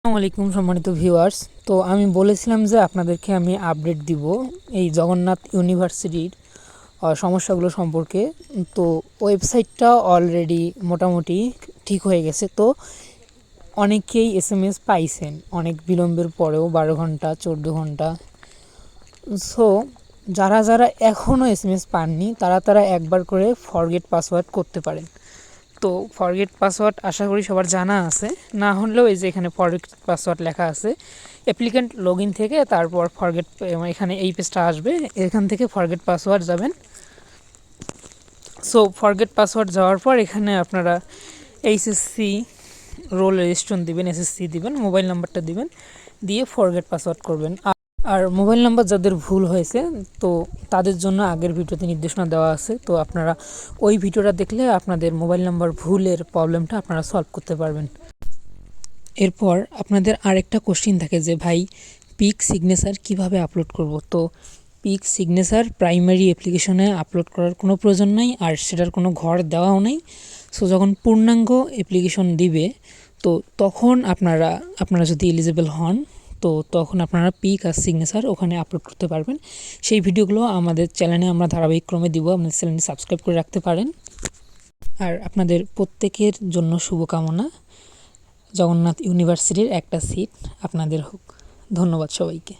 আসসালামু আলাইকুম সম্মানিত ভিউয়ার্স। তো আমি বলেছিলাম যে আপনাদেরকে আমি আপডেট দিব এই জগন্নাথ ইউনিভার্সিটির সমস্যাগুলো সম্পর্কে। তো ওয়েবসাইটটা অলরেডি মোটামুটি ঠিক হয়ে গেছে। তো অনেকেই এসএমএস পাইছেন অনেক বিলম্বের পরেও, 12 ঘন্টা 14 ঘন্টা। সো যারা যারা এখনও এসএমএস পাননি তারা একবার করে ফরগেট পাসওয়ার্ড করতে পারেন। তো ফরগেট পাসওয়ার্ড আশা করি সবার জানা আছে, না হলেও এই যে এখানে ফরগেট পাসওয়ার্ড লেখা আছে অ্যাপ্লিক্যান্ট লগ ইন থেকে, তারপর ফরগেট এখানে এই পেজটা আসবে, এখান থেকে ফরগেট পাসওয়ার্ড যাবেন। সো ফরগেট পাসওয়ার্ড যাওয়ার পর এখানে আপনারা এইচএসসি রোল রেজিস্ট্রেশন দিবেন, এসএসসি দিবেন, মোবাইল নাম্বারটা দিবেন, দিয়ে ফরগেট পাসওয়ার্ড করবেন। আর মোবাইল নাম্বার যাদের ভুল হয়েছে তো তাদের জন্য আগের ভিডিওতে নির্দেশনা দেওয়া আছে, তো আপনারা ওই ভিডিওটা দেখলে আপনাদের মোবাইল নাম্বার ভুলের প্রবলেমটা আপনারা সলভ করতে পারবেন। এরপর আপনাদের আরেকটা কোশ্চিন থাকে যে ভাই পিক সিগনেচার কিভাবে আপলোড করব। তো পিক সিগনেচার প্রাইমারি অ্যাপ্লিকেশনে আপলোড করার কোনো প্রয়োজন নাই, আর সেটার কোনো ঘর দেওয়াও নেই। সো যখন পূর্ণাঙ্গ অ্যাপ্লিকেশন দিবে তো তখন আপনারা যদি এলিজিবল হন তো তখন আপনারা পিক আর সিগনেচার ওখানে আপলোড করতে পারবেন। সেই ভিডিওগুলো আমাদের চ্যানেলে আমরা ধারাবাহিকক্রমে দিব, আমাদের চ্যানেলটি সাবস্ক্রাইব করে রাখতে পারেন। আর আপনাদের প্রত্যেকের জন্য শুভকামনা, জগন্নাথ ইউনিভার্সিটির একটা সিট আপনাদের হোক। ধন্যবাদ সবাইকে।